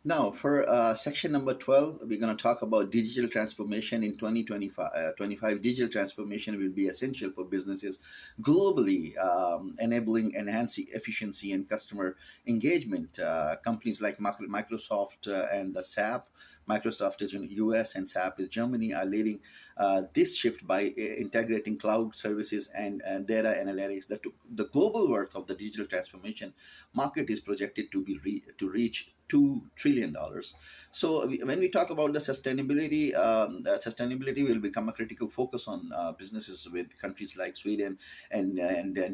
Now, for section number 12, we're going to talk about digital transformation in 2025. 25 digital transformation will be essential for businesses globally, enabling enhancing efficiency and customer engagement. Companies like Microsoft and the SAP, Microsoft is in US and SAP is Germany, are leading this shift by integrating cloud services and data analytics. The global worth of the digital transformation market is projected to to reach $2 trillion. So when we talk about the sustainability, sustainability will become a critical focus on businesses with countries like Sweden and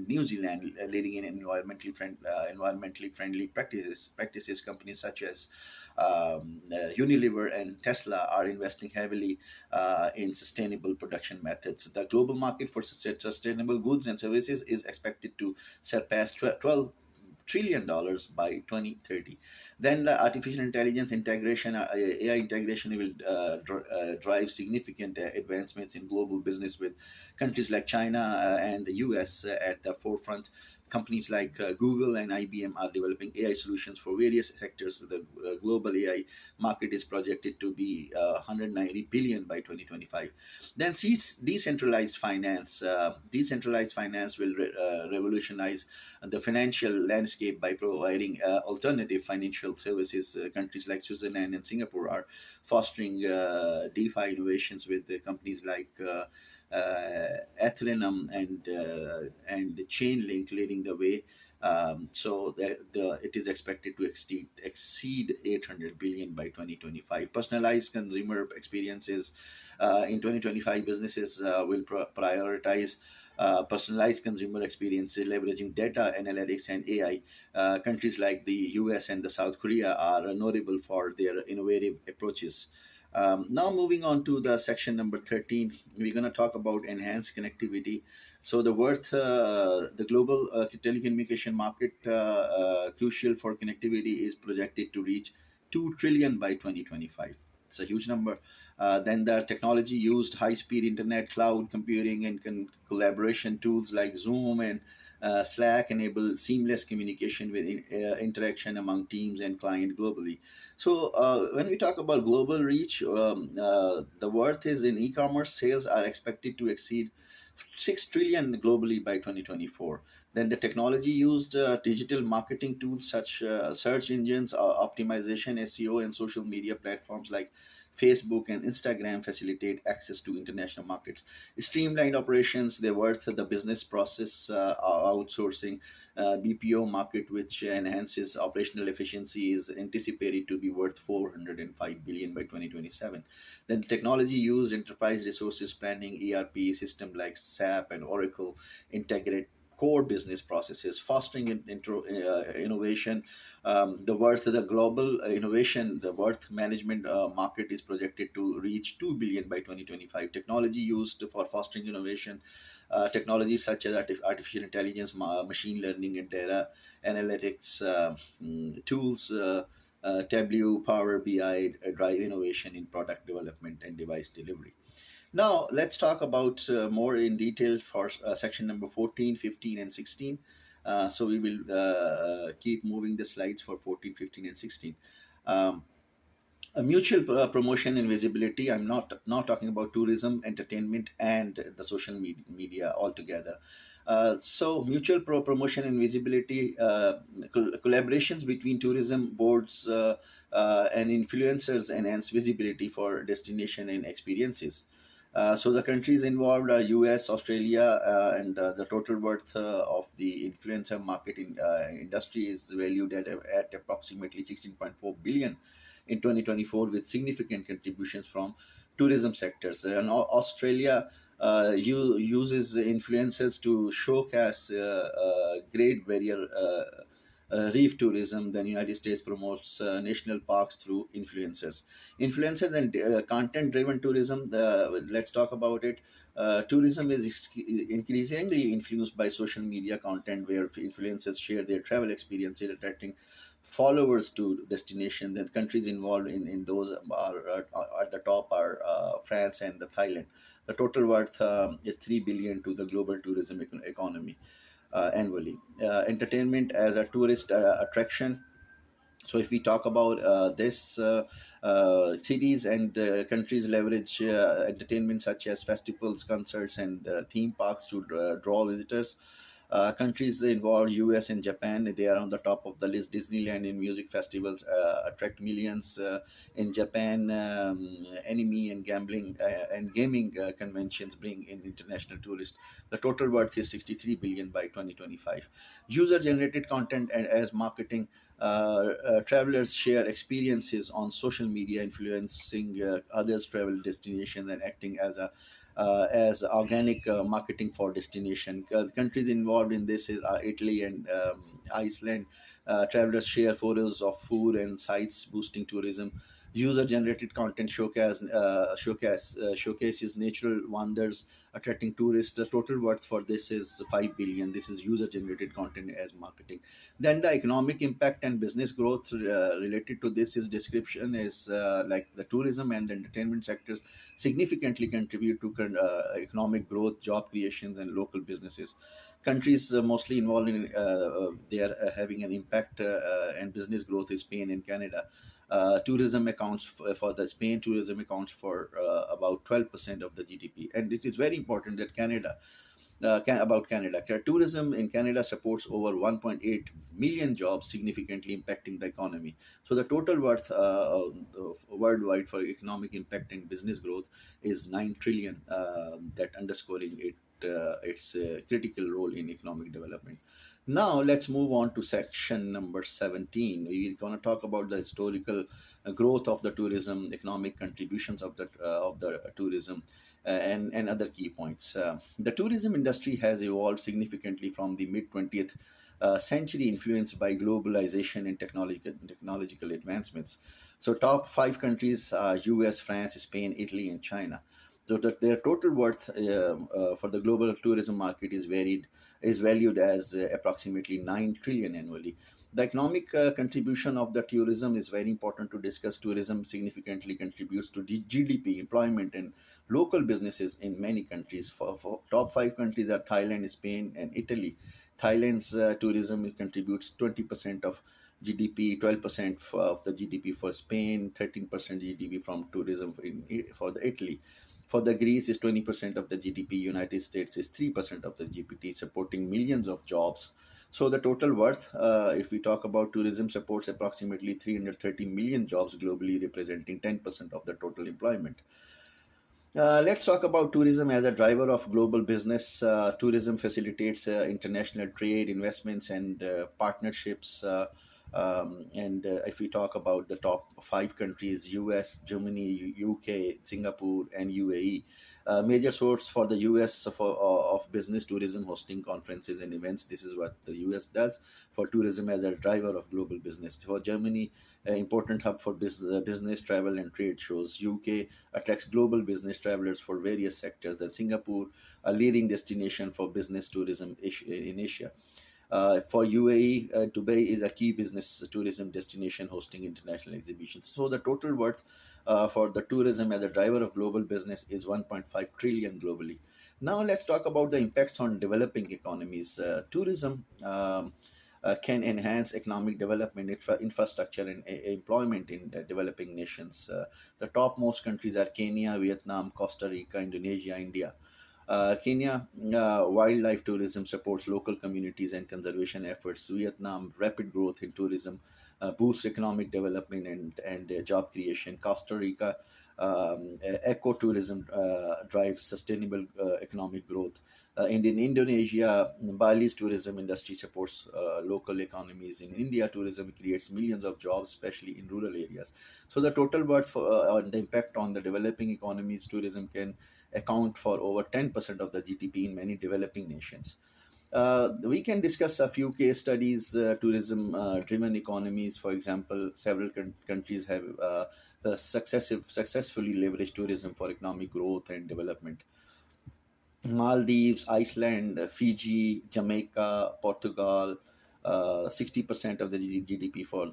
New Zealand leading in environmentally friendly practices. Companies such as Unilever and Tesla are investing heavily in sustainable production methods. The global market for sustainable goods and services is expected to surpass $12 trillion by 2030. Then the artificial intelligence integration, AI integration will drive significant advancements in global business with countries like China and the US at the forefront. Companies like Google and IBM are developing AI solutions for various sectors. The global AI market is projected to be 190 billion by 2025. Then decentralized finance. Decentralized finance will revolutionize the financial landscape by providing alternative financial services. Countries like Switzerland and Singapore are fostering DeFi innovations with companies like Ethereum and Chainlink leading the way. So it is expected to exceed 800 billion by 2025. Personalized consumer experiences in 2025, businesses will prioritize personalized consumer experiences, leveraging data analytics and AI. Countries like the US and the South Korea are notable for their innovative approaches. Now, moving on to the section number 13, we're going to talk about enhanced connectivity. So, the global telecommunication market, crucial for connectivity, is projected to reach 2 trillion by 2025. It's a huge number. Then the technology used high speed internet, cloud computing, and collaboration tools like Zoom and Slack enable seamless communication with interaction among teams and client globally. So when we talk about global reach, the worth is in e-commerce sales are expected to exceed 6 trillion globally by 2024. Then the technology used, digital marketing tools such search engines, optimization, SEO, and social media platforms like Facebook and Instagram facilitate access to international markets. Streamlined operations, they worth the business process outsourcing. BPO market, which enhances operational efficiency, is anticipated to be worth 405 billion by 2027. Then technology used, enterprise resources planning, ERP system like SAP and Oracle integrate core business processes, fostering innovation. The global innovation, the worth management market is projected to reach 2 billion by 2025. Technology used for fostering innovation, technologies such as artificial intelligence, machine learning, and data analytics tools. Tableau, Power BI drive innovation in product development and device delivery. Now, let's talk about more in detail for section number 14, 15, and 16. So we will keep moving the slides for 14, 15, and 16. Um, a mutual promotion and visibility. I'm not talking about tourism, entertainment, and the social media altogether. So mutual promotion and visibility, collaborations between tourism boards and influencers enhance visibility for destination and experiences. So the countries involved are US, Australia, and the total worth of the influencer market industry is valued at approximately 16.4 billion in 2024, with significant contributions from tourism sectors. And Australia uses influencers to showcase Great Barrier Reef tourism. Then United States promotes national parks through influencers and content driven tourism. Let's talk about it. Tourism is increasingly influenced by social media content where influencers share their travel experiences, attracting followers to destination. Then countries involved in those are at the top are France and the Thailand. The total worth is 3 billion to the global tourism economy annually. Entertainment as a tourist attraction. So if we talk about this, cities and countries leverage entertainment such as festivals, concerts, and theme parks to draw visitors. Countries involved, US and Japan, they are on the top of the list. Disneyland and music festivals attract millions. In Japan, anime and gambling and gaming conventions bring in international tourists. The total worth is 63 billion by 2025. User generated content and as marketing, travelers share experiences on social media, influencing others' travel destinations and acting as organic marketing for destination. The countries involved in this are Italy and Iceland. Travelers share photos of food and sites, boosting tourism. User-generated content showcases natural wonders, attracting tourists. The total worth for this is 5 billion. This is user-generated content as marketing. Then the economic impact and business growth related to this is description is like the tourism and the entertainment sectors significantly contribute to economic growth, job creations, and local businesses. Countries mostly involved in they are having an impact and business growth is Spain and Canada. Tourism accounts for the Spain tourism accounts for about 12% of the GDP, and it is very important that about Canada. Tourism in Canada supports over 1.8 million jobs, significantly impacting the economy. So the total worth worldwide for economic impact and business growth is 9 trillion, that underscoring its critical role in economic development. Now let's move on to section number 17. We're going to talk about the historical growth of the tourism, economic contributions of the tourism, and other key points. The tourism industry has evolved significantly from the mid 20th century, influenced by globalization and technological advancements. So, top five countries are US, France, Spain, Italy, and China. So, their total worth for the global tourism market is valued as approximately 9 trillion annually. The economic contribution of the tourism is very important to discuss. Tourism significantly contributes to GDP, employment, and local businesses in many countries. For top five countries are Thailand, Spain, and Italy. Thailand's tourism contributes 20% of GDP, 12% of the GDP for Spain, 13% GDP from tourism for the Italy. For the Greece is 20% of the GDP. United States is 3% of the GPT, supporting millions of jobs. So the total worth, if we talk about tourism, supports approximately 330 million jobs globally, representing 10% of the total employment. Let's talk about tourism as a driver of global business. Tourism facilitates international trade, investments, and partnerships. And If we talk about the top five countries, US, Germany, UK, Singapore, and UAE, major source for the US of business tourism, hosting conferences and events. This is what the US does for tourism as a driver of global business. For Germany, important hub for business travel and trade shows. UK attracts global business travelers for various sectors. Then Singapore, a leading destination for business tourism in Asia. For UAE, Dubai is a key business tourism destination hosting international exhibitions. So the total worth for the tourism as a driver of global business is 1.5 trillion globally. Now let's talk about the impacts on developing economies. Tourism can enhance economic development, infrastructure, and employment in developing nations. The topmost countries are Kenya, Vietnam, Costa Rica, Indonesia, India. Kenya wildlife tourism supports local communities and conservation efforts. Vietnam rapid growth in tourism boosts economic development and job creation. Costa Rica ecotourism drives sustainable economic growth. In Indonesia, Bali's tourism industry supports local economies. In India, tourism creates millions of jobs, especially in rural areas. So the total worth on the impact on the developing economies, tourism can account for over 10% of the GDP in many developing nations. We can discuss a few case studies. Tourism driven economies, for example, several countries have successfully leveraged tourism for economic growth and development. Maldives, Iceland, Fiji, Jamaica, Portugal, 60% of the GDP for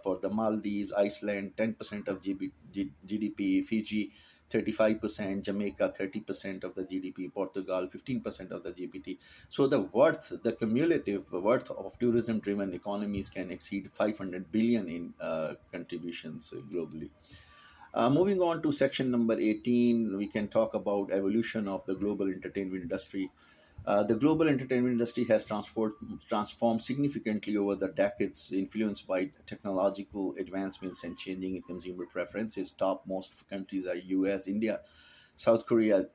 for the Maldives, Iceland, 10% of GDP, Fiji, 35%, Jamaica, 30% of the GDP, Portugal, 15% of the GPT. So the cumulative worth of tourism-driven economies can exceed 500 billion in contributions globally. Moving on to section number 18, we can talk about evolution of the global entertainment industry. The global entertainment industry has transformed significantly over the decades, influenced by technological advancements and changing in consumer preferences. Top most countries are US, India, South Korea,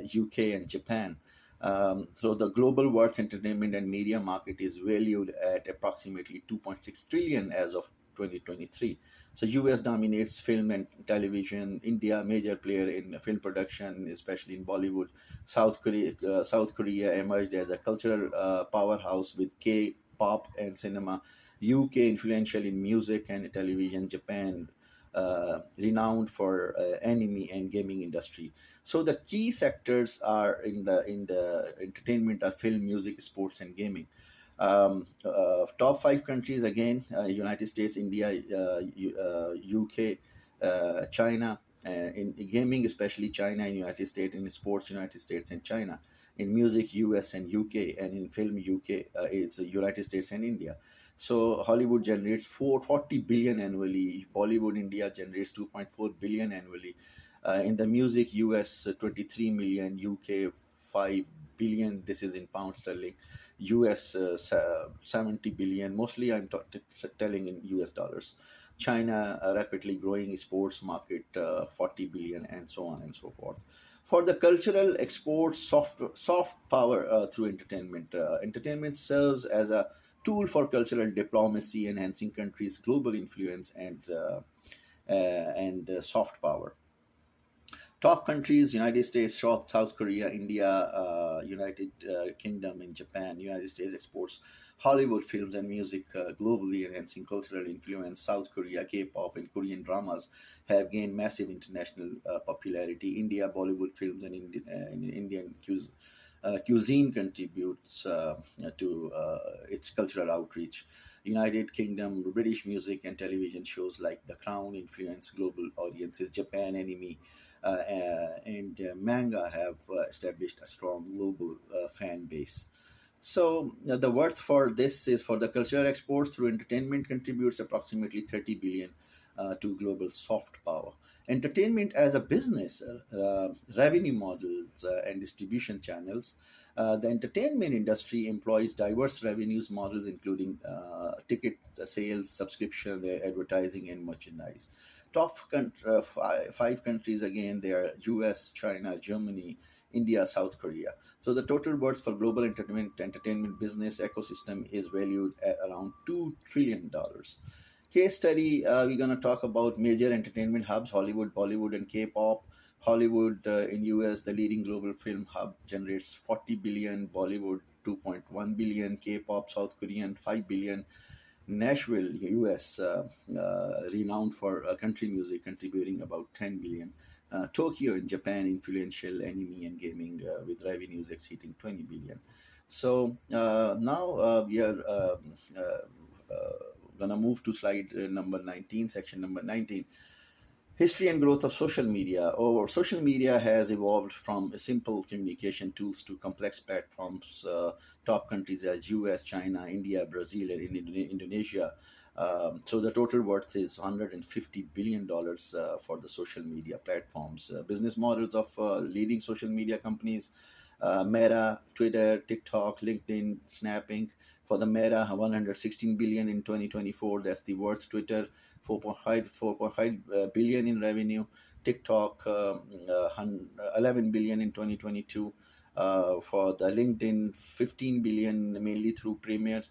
UK, and Japan. So the global worth entertainment and media market is valued at approximately 2.6 trillion as of 2023. So US dominates film and television. India, major player in film production, especially in Bollywood. South Korea emerged as a cultural powerhouse with K-pop and cinema. UK influential in music and television. Japan renowned for anime and gaming industry. So the key sectors are in the entertainment are film, music, sports, and gaming. Top five countries again: United States, India, UK, China. In gaming, especially China and United States. In sports, United States and China. In music, US and UK. And in film, UK, it's United States and India. So Hollywood generates 440 billion annually. Bollywood, India generates 2.4 billion annually. In the music, US 23 million, UK 5 billion. This is in pound sterling. US 70 billion. Mostly I'm telling in US dollars. China, a rapidly growing sports market, 40 billion, and so on and so forth. For the cultural exports, soft power through entertainment. Entertainment serves as a tool for cultural diplomacy, enhancing countries' global influence and soft power. Top countries: United States, South Korea, India, United Kingdom, and Japan. United States exports Hollywood films and music globally, enhancing cultural influence. South Korea, K-pop, and Korean dramas have gained massive international popularity. India, Bollywood films and Indian cuisine contributes to its cultural outreach. United Kingdom, British music and television shows like The Crown influence global audiences. Japan, anime and manga have established a strong global fan base. So the worth for this is for the cultural exports through entertainment contributes approximately 30 billion to global soft power. Entertainment as a business, revenue models and distribution channels. The entertainment industry employs diverse revenues models, including ticket sales, subscription, advertising, and merchandise. Five countries again, they are US, China, Germany, India, South Korea. So the total worth for global entertainment business ecosystem is valued at around $2 trillion. Case study, we're going to talk about major entertainment hubs: Hollywood, Bollywood, and K-pop. Hollywood in US, the leading global film hub, generates 40 billion. Bollywood 2.1 billion. K-pop, South Korean 5 billion. Nashville, US, renowned for country music, contributing about 10 billion. Tokyo in Japan, influential anime and gaming with revenues exceeding 20 billion. So now we are gonna move to slide number 19, section number 19. History and growth of social media. Social media has evolved from simple communication tools to complex platforms. Top countries as US, China, India, Brazil, and Indonesia. So the total worth is $150 billion for the social media platforms. Business models of leading social media companies: Meta, Twitter, TikTok, LinkedIn, Snap Inc. For the Meta, 116 billion in 2024. That's the worth. Twitter, 4.5 billion in revenue. TikTok, 11 billion in 2022. For the LinkedIn, 15 billion mainly through premier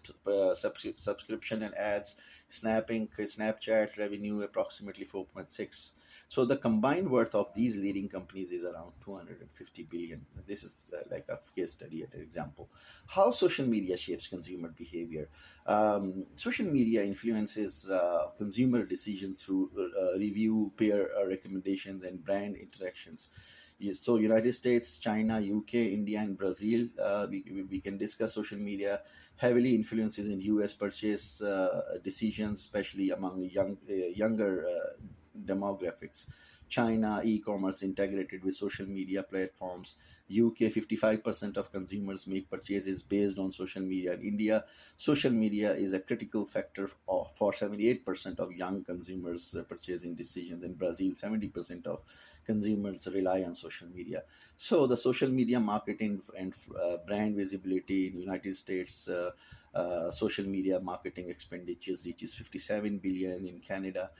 subscription and ads. Snapping, Snapchat revenue approximately 4.6. So the combined worth of these leading companies is around 250 billion. This is like a case study, an example. How social media shapes consumer behavior. Social media influences consumer decisions through review, peer recommendations, and brand interactions. Yes, so United States, China, UK, India, and Brazil. We can discuss social media heavily influences in US purchase decisions, especially among younger demographics. China e-commerce integrated with social media platforms. UK 55% of consumers make purchases based on social media. In India, social media is a critical factor for 78% of young consumers' purchasing decisions. In Brazil, 70% of consumers rely on social media. So the social media marketing and brand visibility in United States, social media marketing expenditures reaches 57 billion. In Canada,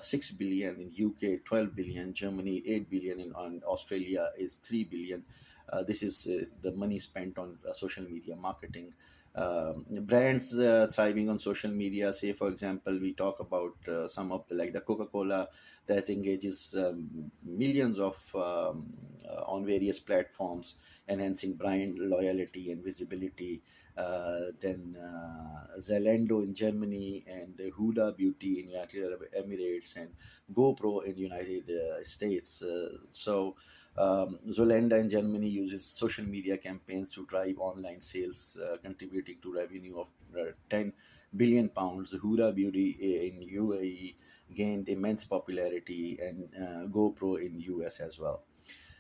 6 billion. In UK, 12 billion. Germany, 8 billion. In Australia is 3 billion. This is the money spent on social media marketing. Brands thriving on social media, say for example, we talk about some of the, like the Coca-Cola, that engages millions of on various platforms, enhancing brand loyalty and visibility. Then Zalando in Germany, and Huda Beauty in United Arab Emirates, and GoPro in United States. Zolanda in Germany uses social media campaigns to drive online sales, contributing to revenue of 10 billion pounds. Huda Beauty in UAE gained immense popularity, and GoPro in US as well.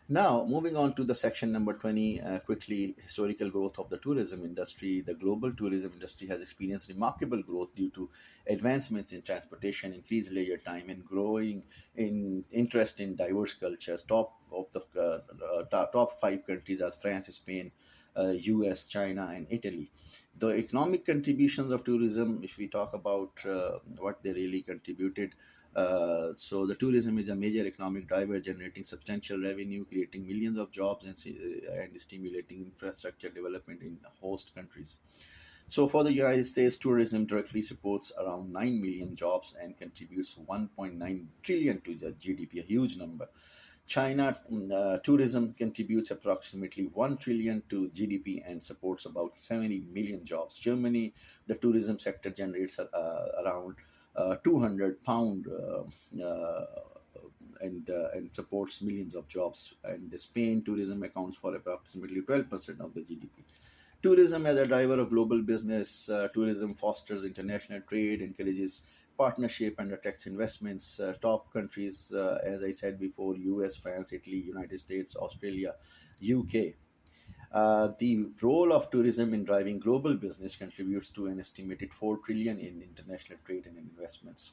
Now, moving on to the section number 20, quickly, historical growth of the tourism industry. The global tourism industry has experienced remarkable growth due to advancements in transportation, increased leisure time, and growing in interest in diverse cultures. Top five countries are France, Spain, US, China, and Italy. The economic contributions of tourism, if we talk about what they really contributed, so the tourism is a major economic driver, generating substantial revenue, creating millions of jobs, and stimulating infrastructure development in host countries. So for the United States, tourism directly supports around 9 million jobs and contributes 1.9 trillion to the GDP, a huge number. China, tourism contributes approximately 1 trillion to GDP and supports about 70 million jobs. Germany, the tourism sector generates around 200 pound and supports millions of jobs. And Spain, tourism accounts for approximately 12% of the GDP. Tourism as a driver of global business, tourism fosters international trade, encourages partnership, and attracts investments. Top countries, as I said before, US, France, Italy, United States, Australia, UK. The role of tourism in driving global business contributes to an estimated 4 trillion in international trade and investments.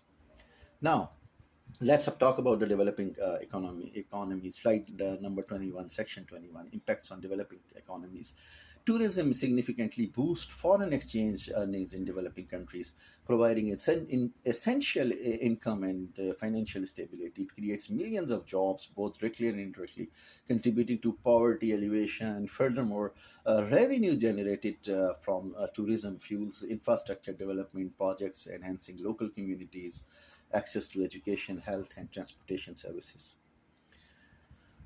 Now, let's talk about the developing economy. Slide number 21, section 21, impacts on developing economies. Tourism significantly boosts foreign exchange earnings in developing countries, providing essential income and financial stability. It creates millions of jobs, both directly and indirectly, contributing to poverty alleviation. Furthermore, revenue generated from tourism fuels infrastructure development projects, enhancing local communities' access to education, health, and transportation services.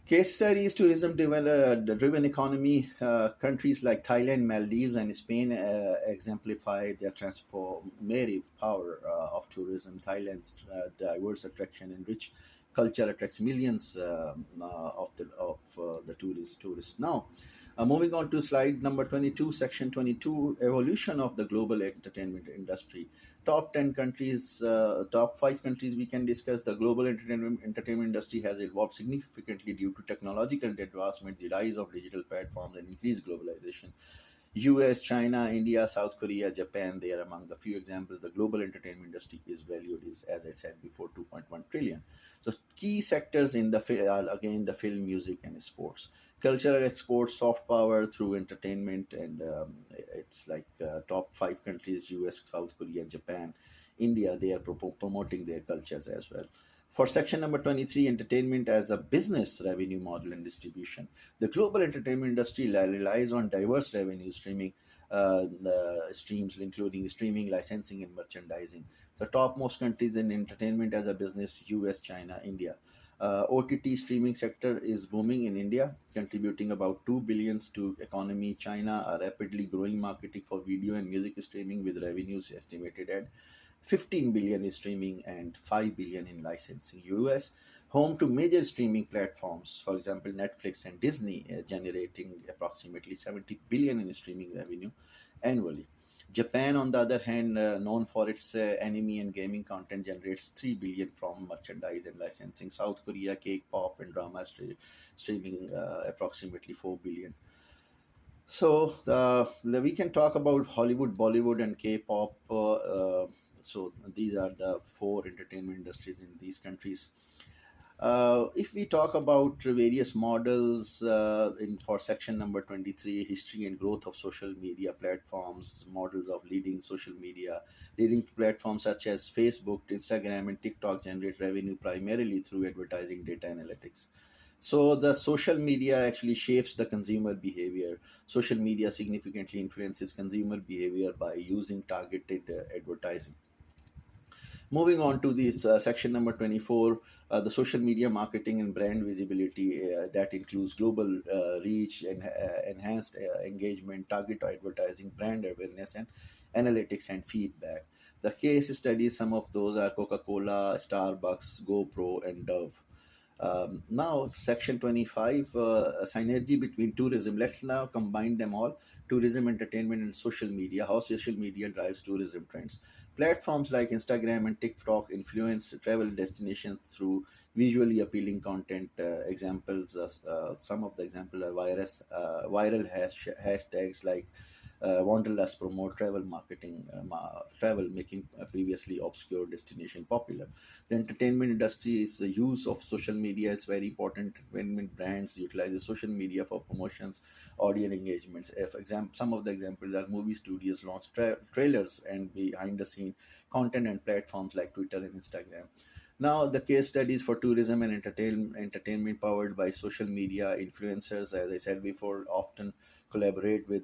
Case studies: driven economy. Countries like Thailand, Maldives, and Spain exemplify their transformative power of tourism. Thailand's diverse attraction and rich culture attracts millions of the tourists. Now, moving on to slide number 22, section 22, evolution of the global entertainment industry. Top 10 countries, top 5 countries we can discuss. The global entertainment industry has evolved significantly due to technological advancement, the rise of digital platforms, and increased globalization. US, China, India, South Korea, Japan, they are among the few examples. The global entertainment industry is valued, is, as I said before, 2.1 trillion. So key sectors in the are again the film, music, and sports. Cultural exports, soft power through entertainment, and it's like top 5 countries: US, South Korea, Japan, India. They are promoting their cultures as well. For section number 23, entertainment as a business revenue model and distribution. The global entertainment industry relies on diverse revenue streams, including streaming, licensing, and merchandising. The topmost countries in entertainment as a business: US, China, India. OTT streaming sector is booming in India, contributing about 2 billions to economy. China, a rapidly growing market for video and music streaming, with revenues estimated at 15 billion in streaming and 5 billion in licensing. US, home to major streaming platforms, for example, Netflix and Disney, generating approximately 70 billion in streaming revenue annually. Japan, on the other hand, known for its anime and gaming content, generates 3 billion from merchandise and licensing. South Korea, K-pop and drama streaming approximately 4 billion. So we can talk about Hollywood, Bollywood, and K-pop. So these are the four entertainment industries in these countries. If we talk about various models in for section number 23, history and growth of social media platforms, models of leading platforms such as Facebook, Instagram, and TikTok generate revenue primarily through advertising data analytics. So the social media actually shapes the consumer behavior. Social media significantly influences consumer behavior by using targeted advertising. Moving on to this section number 24, the social media marketing and brand visibility that includes global reach and enhanced engagement, target advertising, brand awareness, and analytics and feedback. The case studies, some of those are Coca Cola, Starbucks, GoPro, and Dove. Now, section 25, synergy between tourism. Let's now combine them all: tourism, entertainment, and social media. How social media drives tourism trends. Platforms like Instagram and TikTok influence travel destinations through visually appealing content. Some of the examples are viral hashtags like wanderlust promote travel marketing, travel making previously obscure destination popular. The entertainment industry's use of social media is very important. Entertainment brands utilize social media for promotions, audience engagements. Some of the examples are movie studios launch trailers and behind the scene content and platforms like Twitter and Instagram. Now, the case studies for tourism and entertainment powered by social media influencers, as I said before, often collaborate with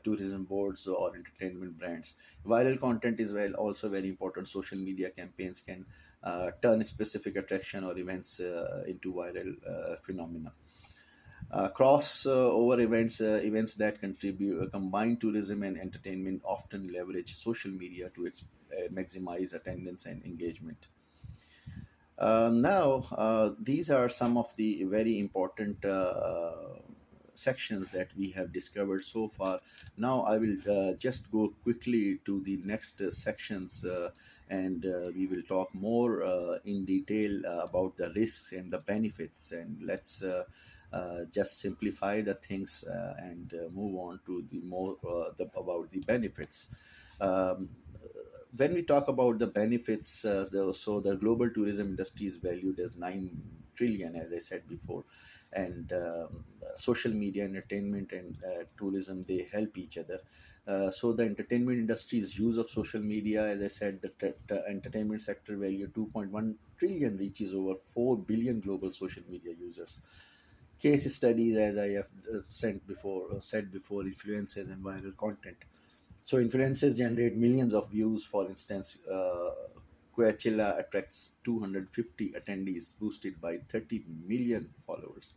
tourism boards or entertainment brands. Viral content is also very important. Social media campaigns can turn specific attraction or events into viral phenomena. Cross over events that contribute combine tourism and entertainment often leverage social media to maximize attendance and engagement. Now, these are some of the very important sections that we have discovered so far. Now, I will just go quickly to the next sections, and we will talk more in detail about the risks and the benefits. And let's just simplify the things and move on to the more about the benefits. Um, when we talk about the benefits, the global tourism industry is valued as 9 trillion, as I said before, and social media, entertainment, and tourism, they help each other. So the entertainment industry's use of social media, as I said, the entertainment sector value 2.1 trillion reaches over 4 billion global social media users. Case studies, as I have said before, influences and viral content. So influencers generate millions of views. For instance, Coachella attracts 250 attendees, boosted by 30 million followers.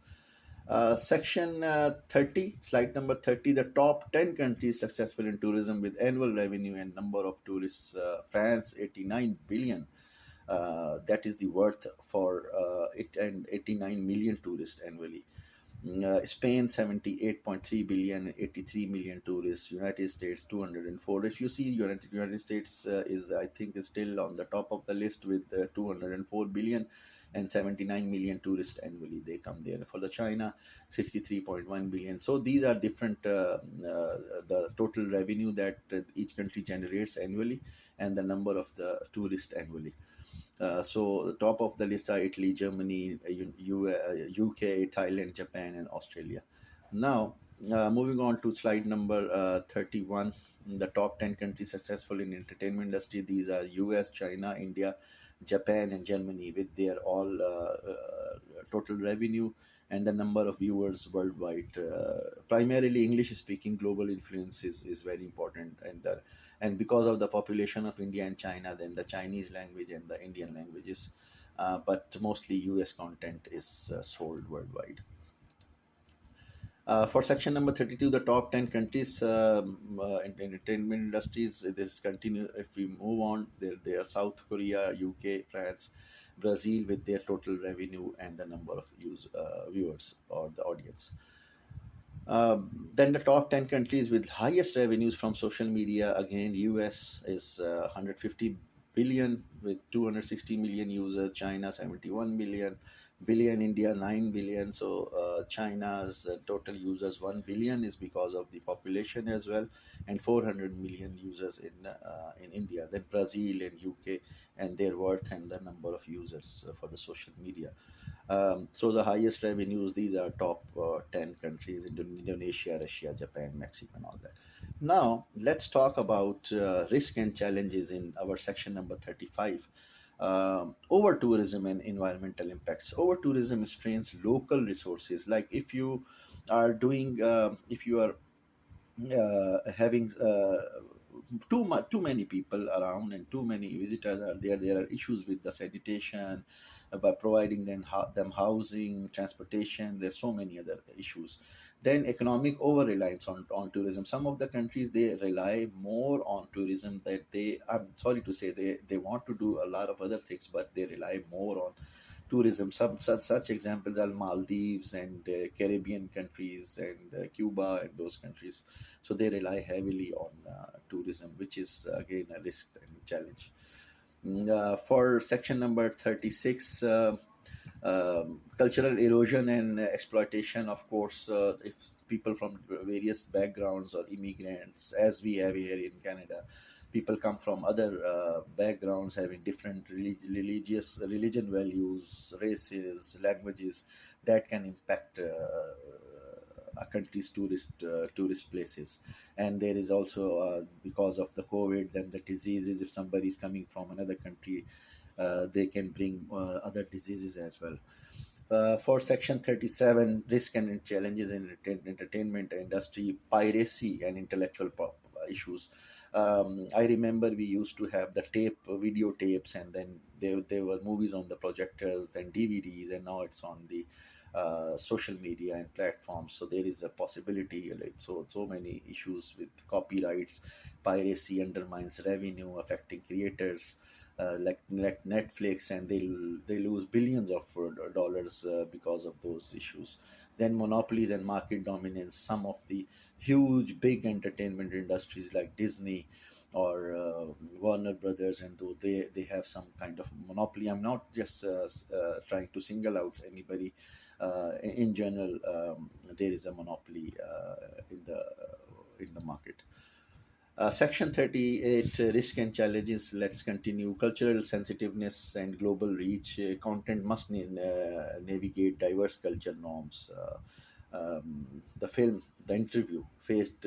Section 30, slide number 30, the top 10 countries successful in tourism with annual revenue and number of tourists. France, 89 billion. That is the worth for it, and 89 million tourists annually. Spain 78.3 billion, 83 million tourists. United States 204. If you see, United States is, I think, is still on the top of the list with 204 billion and 79 million tourists annually. They come there. For the China, 63.1 billion. So these are different, the total revenue that each country generates annually and the number of the tourists annually. So the top of the list are Italy, Germany, UK, Thailand, Japan, and Australia. Now, moving on to slide number 31, the top 10 countries successful in entertainment industry. These are US, China, India, Japan, and Germany, with their all total revenue and the number of viewers worldwide. Primarily English-speaking global influence is very important, and because of the population of India and China, then the Chinese language and the Indian languages, but mostly US content is sold worldwide. For section number 32, the top 10 countries in entertainment industries, this continue. If we move on, there are South Korea, UK, France, Brazil with their total revenue and the number of viewers or the audience. Then the top 10 countries with highest revenues from social media, again, US is 150 billion with 260 million users, China 71 billion, India 9 billion. So China's total users 1 billion is because of the population as well, and 400 million users in India. Then Brazil and UK and their worth and the number of users for the social media. So the highest revenues, these are top 10 countries: Indonesia, Russia, Japan, Mexico, and all that. Now, let's talk about risk and challenges in our section number 35. Over tourism and environmental impacts. Over tourism strains local resources. Like if you are having too many people around and too many visitors are there, there are issues with the sanitation, by providing them housing, transportation. There's so many other issues. Then economic over reliance on tourism. Some of the countries, they rely more on tourism, that they, I'm sorry to say, they want to do a lot of other things, but they rely more on tourism. Some such examples are Maldives and Caribbean countries and Cuba and those countries. So they rely heavily on tourism, which is again a risk and challenge. For section number 36, cultural erosion and exploitation. Of course, if people from various backgrounds or immigrants, as we have here in Canada, people come from other backgrounds having different religion values, races, languages, that can impact a country's tourist places. And there is also because of the COVID, then the diseases, if somebody is coming from another country, they can bring other diseases as well. For section 37, risk and challenges in entertainment industry, piracy and intellectual issues. I remember we used to have the video tapes, and then there were movies on the projectors, then DVDs, and now it's on the social media and platforms. So there is a possibility, like, so many issues with copyrights. Piracy undermines revenue, affecting creators like Netflix, and they lose billions of dollars because of those issues. Then monopolies and market dominance. Some of the huge big entertainment industries like Disney or Warner Brothers, and though they have some kind of monopoly. I'm not just trying to single out anybody. In general, there is a monopoly in the market. Section 38, risk and challenges. Let's continue. Cultural sensitiveness and global reach. Content must navigate diverse culture norms. The film, the interview, faced